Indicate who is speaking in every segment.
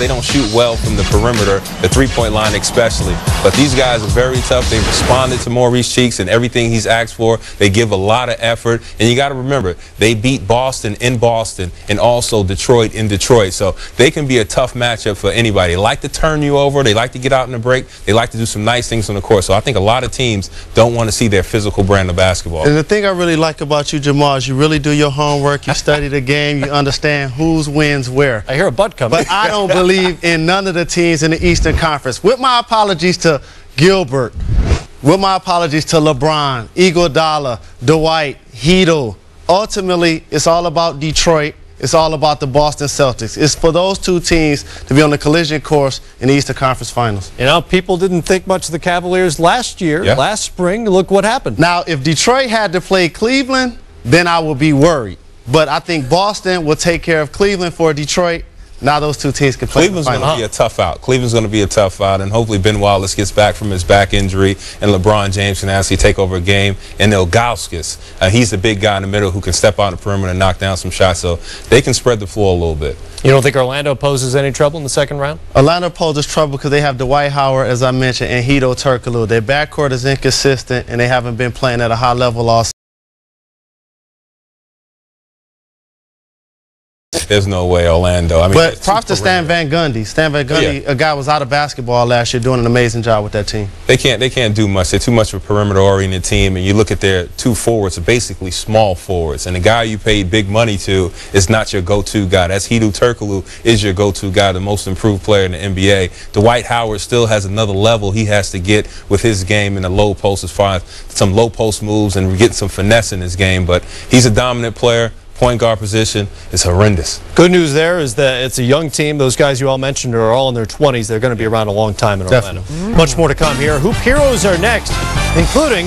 Speaker 1: they don't shoot well from the perimeter, the three-point line especially. But these guys are very tough. They've responded to Maurice Cheeks and everything he's asked for. They give a lot of effort. And you got to remember, they beat Boston in Boston and also Detroit in Detroit. So they can be a tough matchup for anybody. They like to turn you over. They like to get out in the break. They like to do some nice things on the court. So I think a lot of teams don't want to see their physical brand of basketball.
Speaker 2: And the thing I really like about you, Jamal, is you really do your homework. You study the game. You understand whose wins where.
Speaker 3: I hear a butt coming.
Speaker 2: But I don't believe in none of the teams in the Eastern Conference. With my apologies to Gilbert, with my apologies to LeBron, Iguodala, Dwight, Hedo. Ultimately, it's all about Detroit. It's all about the Boston Celtics. It's for those two teams to be on the collision course in the Eastern Conference Finals.
Speaker 3: You know, people didn't think much of the Cavaliers last year, last spring. Look what happened.
Speaker 2: Now, if Detroit had to play Cleveland, then I would be worried. But I think Boston will take care of Cleveland for Detroit. Now those two teams can play.
Speaker 1: Cleveland's going to be a tough out. Cleveland's going to be a tough out, and hopefully Ben Wallace gets back from his back injury, and LeBron James can actually take over a game. And Ilgauskas, he's the big guy in the middle who can step out on the perimeter and knock down some shots, so they can spread the floor a little bit.
Speaker 3: You don't think Orlando poses any trouble in the second round?
Speaker 2: Orlando poses trouble because they have Dwight Howard, as I mentioned, and Hedo Turkoglu. Their backcourt is inconsistent, and they haven't been playing at a high level all season.
Speaker 1: There's no way Orlando. I mean,
Speaker 2: but props to Stan Van Gundy. Stan Van Gundy, a guy was out of basketball last year, doing an amazing job with that team.
Speaker 1: They can't do much. They're too much of a perimeter-oriented team, and you look at their two forwards, are basically small forwards, and the guy you paid big money to is not your go-to guy. That's Hedo Turkoglu is your go-to guy, the most improved player in the NBA. Dwight Howard still has another level he has to get with his game in the low post as far as some low post moves and getting some finesse in his game, but he's a dominant player. Point guard position is horrendous.
Speaker 3: Good news there is that it's a young team. Those guys you all mentioned are all in their 20s. They're going to be around a long time in Orlando. Much more to come here. Hoop Heroes are next, including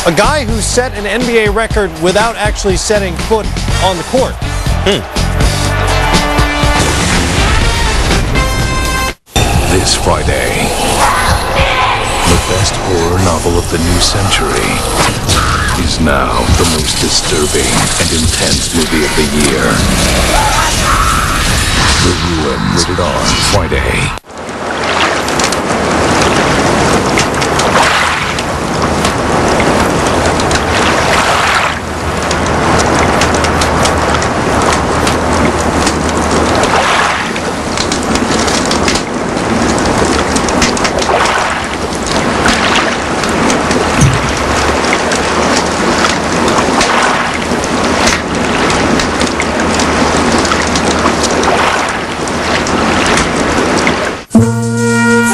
Speaker 3: a guy who set an NBA record without actually setting foot on the court.
Speaker 4: This Friday, the best horror novel of the new century is now the most disturbing and intense movie of the year. The Ruin, rated R, Friday.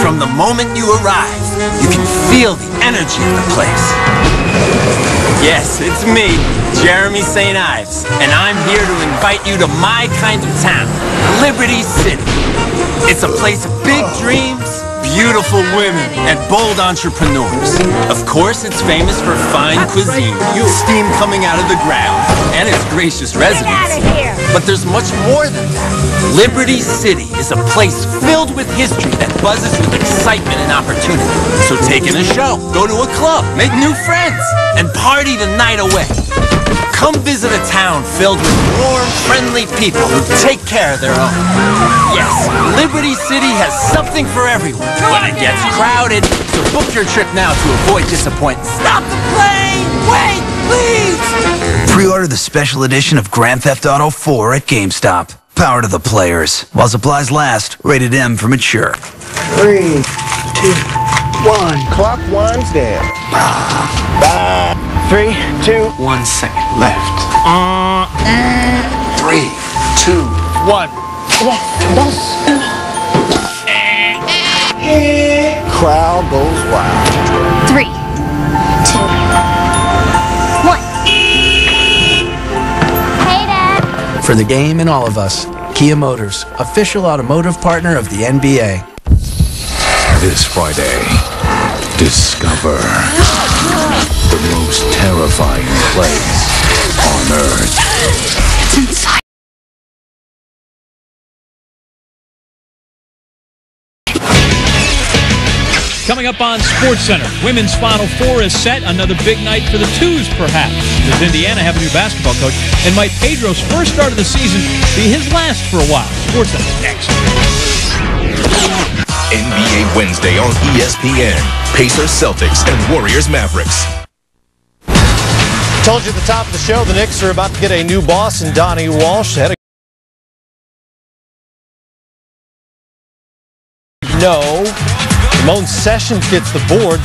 Speaker 5: From the moment you arrive, you can feel the energy of the place. Yes, it's me, Jeremy St. Ives, and I'm here to invite you to my kind of town, Liberty City. It's a place of big dreams, beautiful women, and bold entrepreneurs. Of course, it's famous for fine cuisine, steam coming out of the ground, and its gracious residents. But there's much more than that. Liberty City is a place filled with history that buzzes with excitement and opportunity. So take in a show, go to a club, make new friends, and party the night away. Come visit a town filled with warm, friendly people who take care of their own. Yes, Liberty City has something for everyone, but it gets crowded, so book your trip now to avoid disappointment. Stop the plane! Wait, please!
Speaker 6: Pre-order the special edition of Grand Theft Auto 4 at GameStop. Power to the players. While supplies last, rated M for mature.
Speaker 7: 3, 2, 1. Clock winds down. 3, 2,
Speaker 6: 1 second left.
Speaker 7: 3, 2,
Speaker 3: 1.
Speaker 7: crowd goes wild.
Speaker 8: 3, 2, 1. Hey, Dad.
Speaker 6: For the game and all of us, Kia Motors, official automotive partner of the NBA.
Speaker 4: This Friday, discover the most terrifying place on Earth.
Speaker 8: It's inside.
Speaker 9: Coming up on SportsCenter, Women's Final Four is set. Another big night for the twos, perhaps. Does Indiana have a new basketball coach? And might Pedro's first start of the season be his last for a while? SportsCenter next.
Speaker 4: Wednesday on ESPN. Pacers Celtics and Warriors Mavericks.
Speaker 3: Told you at the top of the show, the Knicks are about to get a new boss in Donnie Walsh. No. Ramon Sessions gets the board.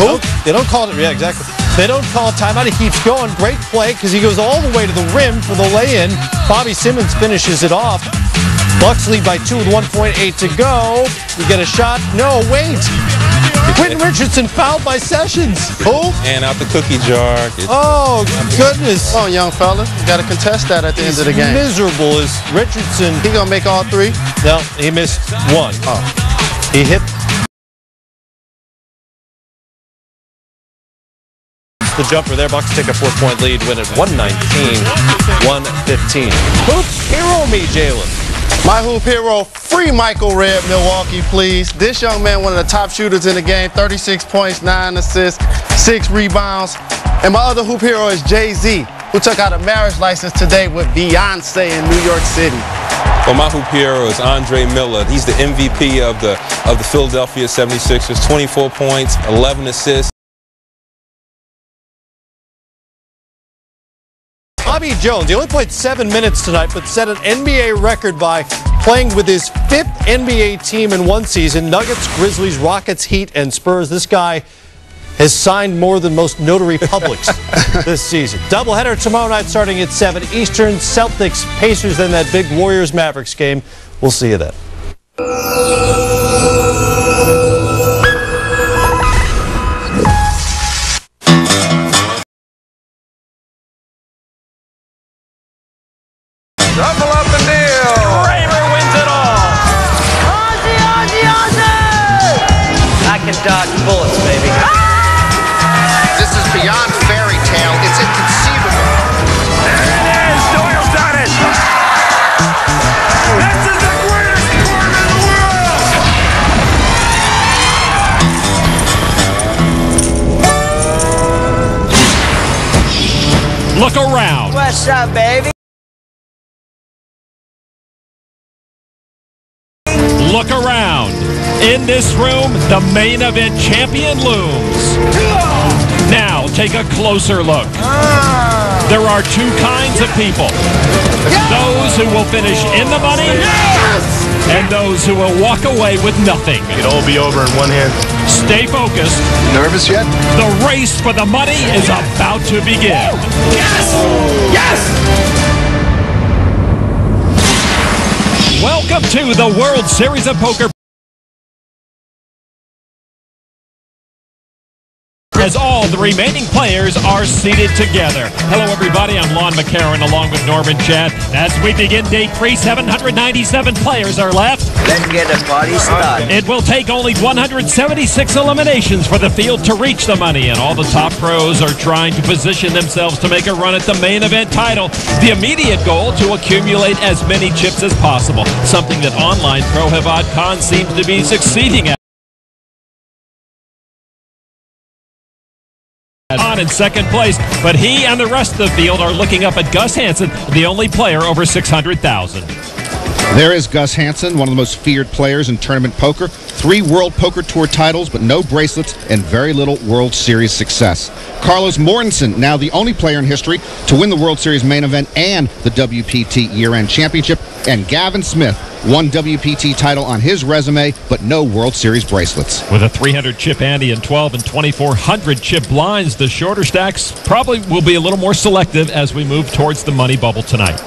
Speaker 3: Who? They don't call it. Yeah, exactly. They don't call a timeout. He keeps going. Great play because he goes all the way to the rim for the lay-in. Bobby Simmons finishes it off. Bucks lead by 2 with 1.8 to go. You get a shot. No, wait. Quentin Richardson fouled by Sessions. Who?
Speaker 1: And out the cookie jar.
Speaker 3: Oh, goodness.
Speaker 2: Come on, young fella. You got to contest that at the end of the game.
Speaker 3: Miserable is Richardson.
Speaker 2: He going to make all three?
Speaker 3: No, he missed one.
Speaker 2: Oh.
Speaker 3: He hit the jumper there. Bucks take a 4-point lead, win at 119-115. Hoop hero me, Jalen.
Speaker 2: My hoop hero, free Michael Redd, Milwaukee, please. This young man, one of the top shooters in the game, 36 points, 9 assists, 6 rebounds. And my other hoop hero is Jay-Z, who took out a marriage license today with Beyonce in New York City.
Speaker 1: Well, my hoop hero is Andre Miller. He's the MVP of the Philadelphia 76ers, 24 points, 11 assists.
Speaker 3: Bobby Jones, he only played 7 minutes tonight, but set an NBA record by playing with his 5th NBA team in one season. Nuggets, Grizzlies, Rockets, Heat, and Spurs. This guy has signed more than most notary publics this season. Doubleheader tomorrow night starting at 7 Eastern. Celtics, Pacers, then that big Warriors-Mavericks game. We'll see you then.
Speaker 10: Double up the deal.
Speaker 5: Kramer wins it all.
Speaker 10: Ozzy, Ozzy, Ozzy!
Speaker 5: I can dodge bullets, baby.
Speaker 7: This is beyond fairy tale. It's inconceivable.
Speaker 10: There it is. Doyle's done it. This is the greatest sport in the world.
Speaker 9: Look around.
Speaker 5: What's up, baby?
Speaker 9: Look around. In this room, the main event champion looms. Now, take a closer look. There are 2 kinds of people. Those who will finish in the money, and those who will walk away with nothing.
Speaker 10: It'll all be over in one hand.
Speaker 9: Stay focused.
Speaker 7: Nervous yet?
Speaker 9: The race for the money is about to begin.
Speaker 10: Yes! Yes!
Speaker 9: Welcome to the World Series of Poker. As all the remaining players are seated together. Hello, everybody. I'm Lon McCarron along with Norman Chad. As we begin day 3, 797 players are left.
Speaker 5: Let's get the party started.
Speaker 9: It will take only 176 eliminations for the field to reach the money, and all the top pros are trying to position themselves to make a run at the main event title. The immediate goal to accumulate as many chips as possible, something that online pro Hevad Khan seems to be succeeding at. On in second place, but he and the rest of the field are looking up at Gus Hansen, the only player over 600,000.
Speaker 11: There is Gus Hansen, one of the most feared players in tournament poker. 3 World Poker Tour titles, but no bracelets and very little World Series success. Carlos Mortensen, now the only player in history to win the World Series main event and the WPT year-end championship. And Gavin Smith, 1 WPT title on his resume, but no World Series bracelets.
Speaker 9: With a 300-chip ante and 12 and 2,400-chip blinds, the shorter stacks probably will be a little more selective as we move towards the money bubble tonight.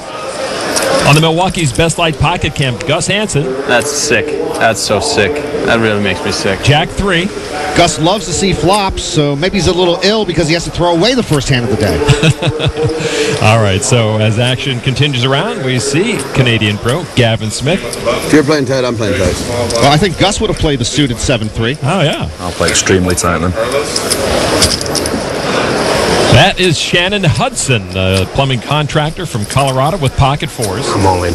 Speaker 9: On the Milwaukee's Best Light Pocket Cam, Gus Hansen.
Speaker 12: That's sick. That's so sick. That really makes me sick.
Speaker 9: Jack 3.
Speaker 11: Gus loves to see flops, so maybe he's a little ill because he has to throw away the first hand of the day.
Speaker 9: All right, so as action continues around, we see Canadian pro Gavin Smith.
Speaker 13: If you're playing tight, I'm playing tight.
Speaker 11: Well, I think Gus would have played the suited 7-3.
Speaker 9: Oh, yeah.
Speaker 12: I'll play extremely tight then.
Speaker 9: That is Shannon Hudson, a plumbing contractor from Colorado with pocket 4s.
Speaker 13: I'm all in.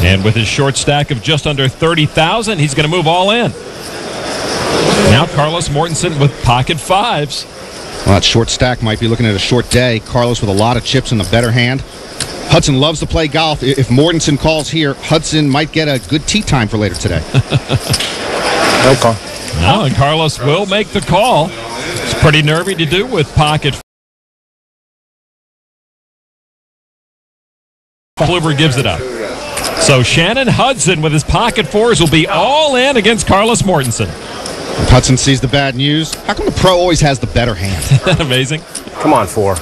Speaker 9: And with his short stack of just under 30,000, he's going to move all in. Now Carlos Mortensen with pocket 5s.
Speaker 11: Well, that short stack might be looking at a short day. Carlos with a lot of chips in the better hand. Hudson loves to play golf. If Mortensen calls here, Hudson might get a good tee time for later today.
Speaker 13: No call.
Speaker 9: No, and Carlos will make the call. It's pretty nervy to do with pocket. Kluber gives it up. So Shannon Hudson with his pocket fours will be all in against Carlos Mortensen.
Speaker 11: Hudson sees the bad news. How come the pro always has the better hand?
Speaker 9: Amazing.
Speaker 14: Come on, 4.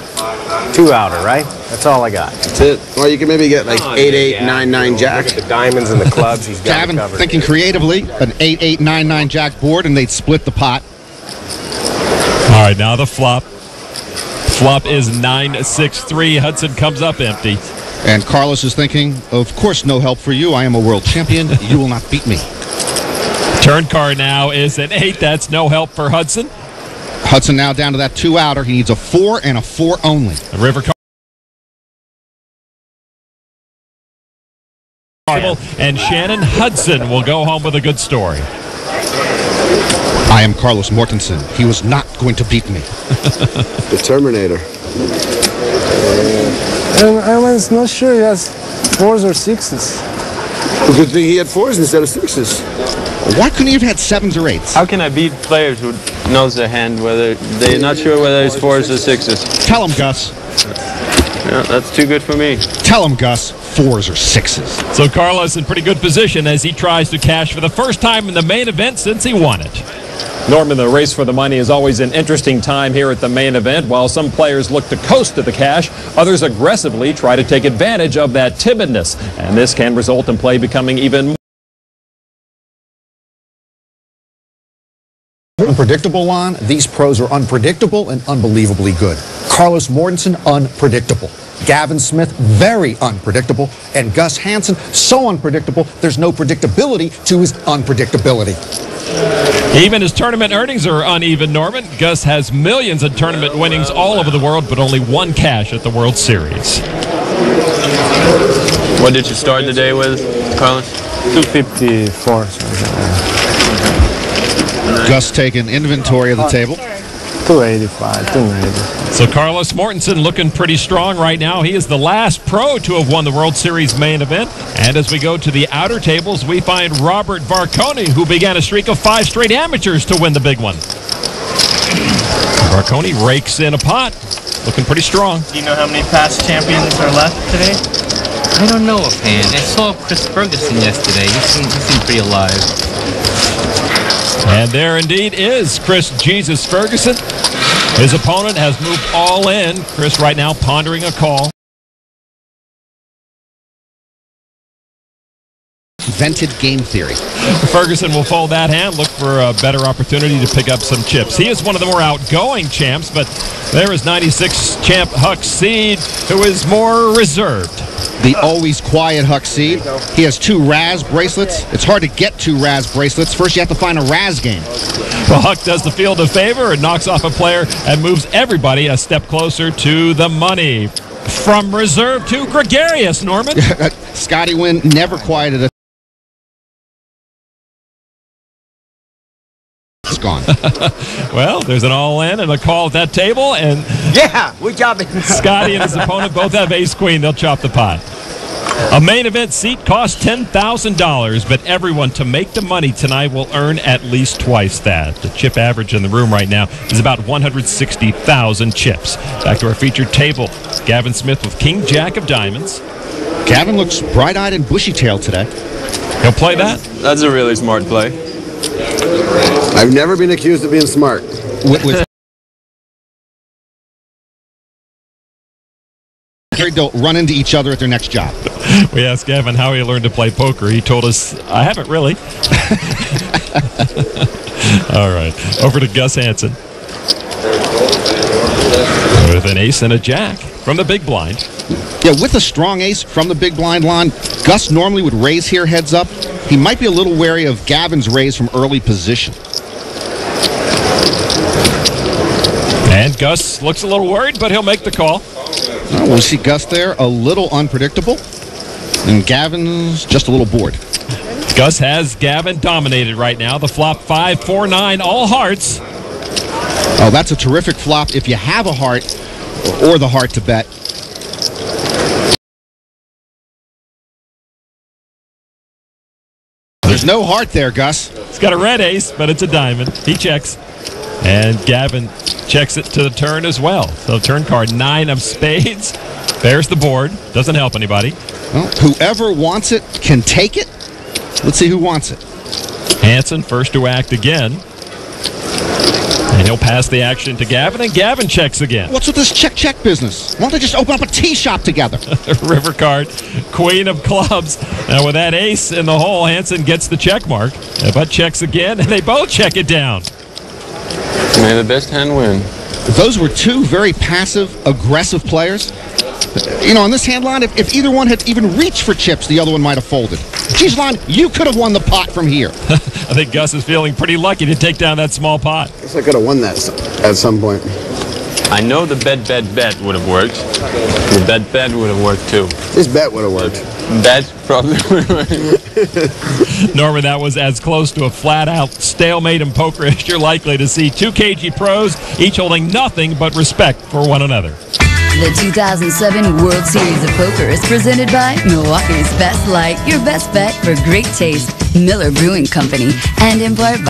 Speaker 14: 2 outer, right? That's all I got.
Speaker 13: That's it. Or you can maybe get like 8-8, 9-9 jack.
Speaker 14: Look at the diamonds and the clubs. He's got
Speaker 11: Gavin
Speaker 14: covered.
Speaker 11: thinking creatively, an 8-8, 9-9 jack board, and they'd split the pot.
Speaker 9: All right, now the flop. Flop is 9-6-3. Hudson comes up empty.
Speaker 11: And Carlos is thinking, of course no help for you. I am a world champion. You will not beat me.
Speaker 9: Turn card now is an 8. That's no help for Hudson.
Speaker 11: Hudson now down to that 2 outer. He needs a 4 and a 4 only.
Speaker 9: The river card. And Shannon Hudson will go home with a good story.
Speaker 11: I am Carlos Mortensen. He was not going to beat me.
Speaker 13: The Terminator.
Speaker 15: I was not sure he has 4s or 6s.
Speaker 13: Good thing he had 4s instead of 6s.
Speaker 11: Why couldn't he have had 7s or 8s?
Speaker 12: How can I beat players who knows their hand, whether they're not sure whether it's 4s or 6s?
Speaker 11: Tell him, Gus.
Speaker 12: Yeah, that's too good for me.
Speaker 11: Tell him, Gus. 4s or 6s.
Speaker 9: So Carlos in pretty good position as he tries to cash for the first time in the main event since he won it.
Speaker 16: Norman, the race for the money is always an interesting time here at the main event. While some players look to coast to the cash, others aggressively try to take advantage of that timidness. And this can result in play becoming even more
Speaker 17: unpredictable, Lon. These pros are unpredictable and unbelievably good. Carlos Mortensen, unpredictable. Gavin Smith, very unpredictable. And Gus Hansen, so unpredictable, there's no predictability to his unpredictability.
Speaker 9: Even his tournament earnings are uneven, Norman. Gus has millions in tournament winnings all over the world, but only 1 cash at the World Series.
Speaker 12: What did you start the day with, Carlos?
Speaker 15: 254.
Speaker 11: Gus taking inventory of the table.
Speaker 15: 285, 290.
Speaker 9: So Carlos Mortensen looking pretty strong right now. He is the last pro to have won the World Series main event. And as we go to the outer tables, we find Robert Varconi, who began a streak of 5 straight amateurs to win the big one. Varconi rakes in a pot, looking pretty strong.
Speaker 18: Do you know how many past champions are left today?
Speaker 19: I don't know offhand. I saw Chris Ferguson yesterday. He seemed pretty alive.
Speaker 9: And there indeed is Chris Jesus Ferguson. His opponent has moved all in. Chris right now pondering a call.
Speaker 11: Invented game theory.
Speaker 9: Ferguson will fold that hand, look for a better opportunity to pick up some chips. He is one of the more outgoing champs, but there is 96 champ Huck Seed, who is more reserved.
Speaker 11: The always quiet Huck Seed. He has 2 Raz bracelets. It's hard to get 2 Raz bracelets. First, you have to find a Raz game.
Speaker 9: Well, Huck does the field a favor and knocks off a player and moves everybody a step closer to the money. From reserve to gregarious, Norman.
Speaker 11: Scotty Wynn never quieted a... It's gone.
Speaker 9: Well, there's an all-in and a call at that table, and
Speaker 14: yeah, we got it.
Speaker 9: Scotty and his opponent both have ace-queen. They'll chop the pot. A main event seat costs $10,000, but everyone to make the money tonight will earn at least twice that. The chip average in the room right now is about 160,000 chips. Back to our featured table. Gavin Smith with King Jack of Diamonds.
Speaker 11: Gavin looks bright-eyed and bushy-tailed today.
Speaker 9: He'll play that?
Speaker 12: That's a really smart play.
Speaker 13: I've never been accused of being smart.
Speaker 11: They'll run into each other at their next job.
Speaker 9: We asked Gavin how he learned to play poker. He told us, I haven't really. All right. Over to Gus Hansen. With an ace and a jack from the big blind.
Speaker 11: Yeah, with a strong ace from the big blind line, Gus normally would raise here heads up. He might be a little wary of Gavin's raise from early position.
Speaker 9: And Gus looks a little worried, but he'll make the call.
Speaker 11: We'll see Gus there, a little unpredictable. And Gavin's just a little bored.
Speaker 9: Gus has Gavin dominated right now. The flop 5-4-9, all hearts.
Speaker 11: Oh, that's a terrific flop if you have a heart or the heart to bet. There's no heart there, Gus.
Speaker 9: He's got a red ace, but it's a diamond. He checks. And Gavin checks it to the turn as well. So turn card 9 of spades. Bears the board. Doesn't help anybody.
Speaker 11: Well, whoever wants it can take it. Let's see who wants it.
Speaker 9: Hansen first to act again. And he'll pass the action to Gavin, and Gavin checks again.
Speaker 11: What's with this check business? Why don't they just open up a tea shop together?
Speaker 9: River card, queen of clubs. Now with that ace in the hole, Hansen gets the check mark, but checks again, and they both check it down.
Speaker 12: May the best hand win.
Speaker 11: Those were two very passive, aggressive players. You know, on this hand line, if either one had even reached for chips, the other one might have folded. Geez, Lon, you could have won the pot from here.
Speaker 9: I think Gus is feeling pretty lucky to take down that small pot.
Speaker 13: I guess I could have won that at some point.
Speaker 12: I know the bet would have worked. The bet would have worked too.
Speaker 13: This bet would have worked.
Speaker 12: Bet probably would have worked.
Speaker 9: Norman, that was as close to a flat-out stalemate in poker as you're likely to see. Two KG pros, each holding nothing but respect for one another.
Speaker 20: The 2007 World Series of Poker is presented by Milwaukee's Best Light, your best bet for great taste, Miller Brewing Company, and in part by